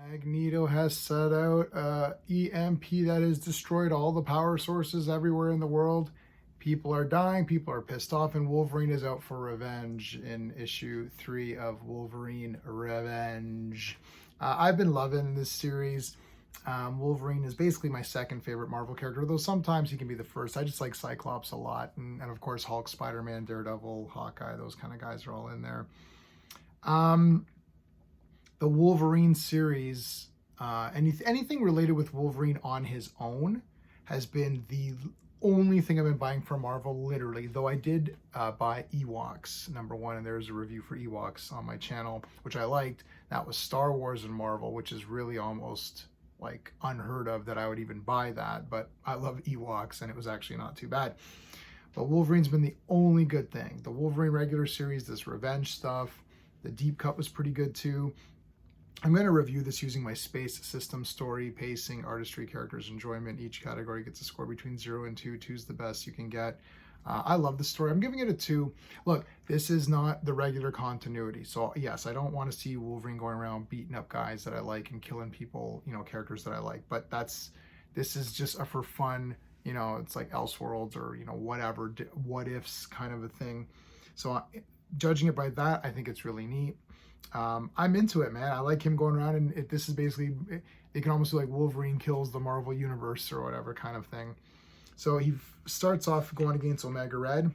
Magneto has set out EMP that has destroyed all the power sources everywhere in the world. People are dying, people are pissed off, and Wolverine is out for revenge in issue 3 of Wolverine Revenge. I've been loving this series. Wolverine is basically my second favorite Marvel character, though sometimes he can be the first. I just like Cyclops a lot, and of course Hulk, Spider-Man, Daredevil, Hawkeye, those kind of guys are all in there. The Wolverine series, anything related with Wolverine on his own has been the only thing I've been buying from Marvel, literally. Though I did buy Ewoks #1, and there's a review for Ewoks on my channel, which I liked. That was Star Wars and Marvel, which is really almost like unheard of that I would even buy that. But I love Ewoks, and it was actually not too bad. But Wolverine's been the only good thing. The Wolverine regular series, this revenge stuff, the deep cut was pretty good too. I'm going to review this using my space system: story, pacing, artistry, characters, enjoyment. Each category gets a score between 0 and 2. 2's the best you can get. I love the story. I'm giving it a 2. Look, this is not the regular continuity. So yes, I don't want to see Wolverine going around beating up guys that I like and killing people, characters that I like. But this is just a for fun, it's like Elseworlds or, whatever, what ifs kind of a thing. So judging it by that, I think it's really neat. I'm into it, man. I like him going around, and this is basically, they can almost do like Wolverine kills the Marvel Universe or whatever kind of thing. So he starts off going against Omega Red,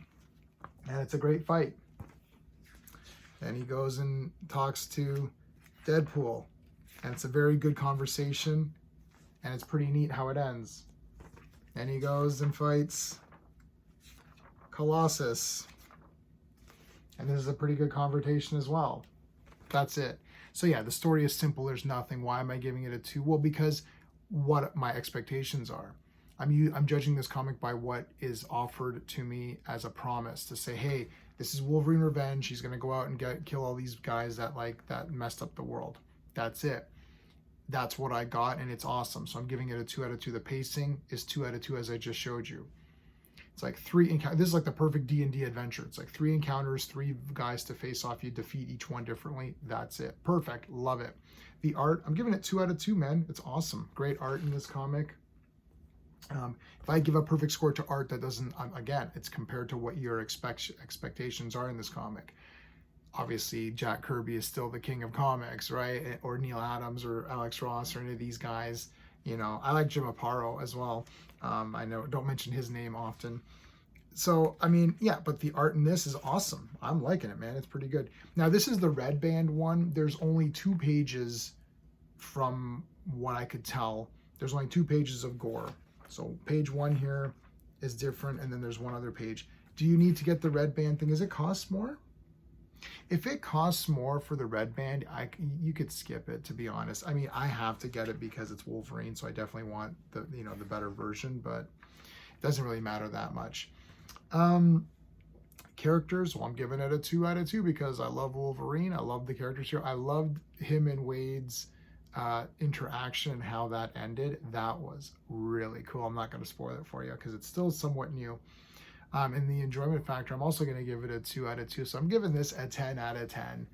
and it's a great fight. Then he goes and talks to Deadpool, and it's a very good conversation, and it's pretty neat how it ends. Then he goes and fights Colossus, and this is a pretty good conversation as well. That's it. So yeah, the story is simple. There's nothing. Why am I giving it a 2? Well, because what my expectations are. I'm judging this comic by what is offered to me as a promise to say, hey, this is Wolverine Revenge. He's going to go out and kill all these guys that messed up the world. That's it. That's what I got, and it's awesome. So I'm giving it a 2 out of 2. The pacing is 2 out of 2, as I just showed you. It's like 3 encounters. This is like the perfect D&D adventure. It's like 3 encounters, 3 guys to face off. You defeat each one differently. That's it. Perfect. Love it. The art, I'm giving it 2 out of 2, man. It's awesome. Great art in this comic. If I give a perfect score to art, that doesn't, again, it's compared to what your expectations are in this comic. Obviously, Jack Kirby is still the king of comics, right? Or Neil Adams or Alex Ross or any of these guys. I like Jim Aparo as well. I know, don't mention his name often. So, I mean, yeah, but the art in this is awesome. I'm liking it, man. It's pretty good. Now, this is the Red Band one. There's only 2 pages from what I could tell. There's only 2 pages of gore. So page 1 here is different, and then there's one other page. Do you need to get the Red Band thing? Does it cost more? If it costs more for the Red Band, you could skip it, to be honest. I mean, I have to get it because it's Wolverine, so I definitely want the the better version, but it doesn't really matter that much. Characters, well, I'm giving it a 2 out of 2 because I love Wolverine. I love the characters here. I loved him and Wade's interaction and how that ended. That was really cool. I'm not going to spoil it for you because it's still somewhat new. And the enjoyment factor, I'm also going to give it a 2 out of 2. So I'm giving this a 10 out of 10.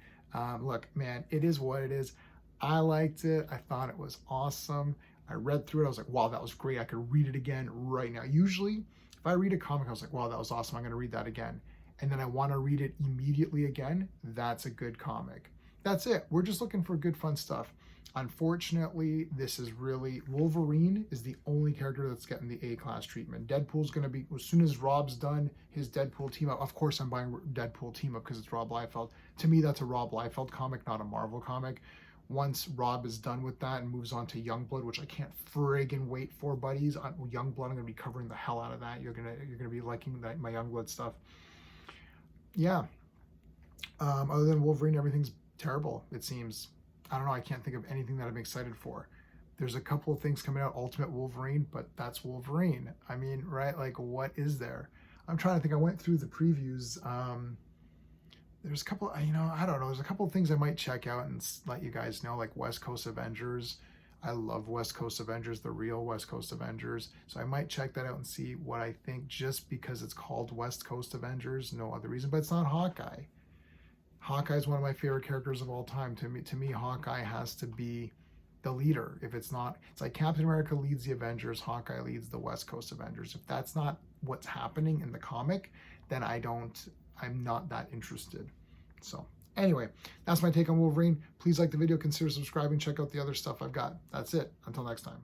Look, man, it is what it is. I liked it. I thought it was awesome. I read through it. I was like, wow, that was great. I could read it again right now. Usually, if I read a comic, I was like, wow, that was awesome. I'm going to read that again. And then I want to read it immediately again. That's a good comic. That's it. We're just looking for good, fun stuff. Unfortunately, this is really, Wolverine is the only character that's getting the A-class treatment. Deadpool's going to be, as soon as Rob's done his Deadpool team up, of course I'm buying Deadpool team up because it's Rob Liefeld. To me, that's a Rob Liefeld comic, not a Marvel comic. Once Rob is done with that and moves on to Youngblood, which I can't friggin' wait for, buddies. Youngblood, I'm going to be covering the hell out of that. You're gonna be liking my Youngblood stuff. Yeah. Other than Wolverine, everything's terrible, it seems. I don't know. I can't think of anything that I'm excited for. There's a couple of things coming out, Ultimate Wolverine, but that's Wolverine. I mean, right? Like, what is there? I'm trying to think. I went through the previews. There's a couple, I don't know. There's a couple of things I might check out and let you guys know, like West Coast Avengers. I love West Coast Avengers, the real West Coast Avengers. So I might check that out and see what I think, just because it's called West Coast Avengers, no other reason. But it's not Hawkeye. Hawkeye is one of my favorite characters of all time. To me, Hawkeye has to be the leader. If it's not, it's like Captain America leads the Avengers, Hawkeye leads the West Coast Avengers. If that's not what's happening in the comic, then I'm not that interested. So anyway, that's my take on Wolverine. Please like the video, consider subscribing, check out the other stuff I've got. That's it. Until next time.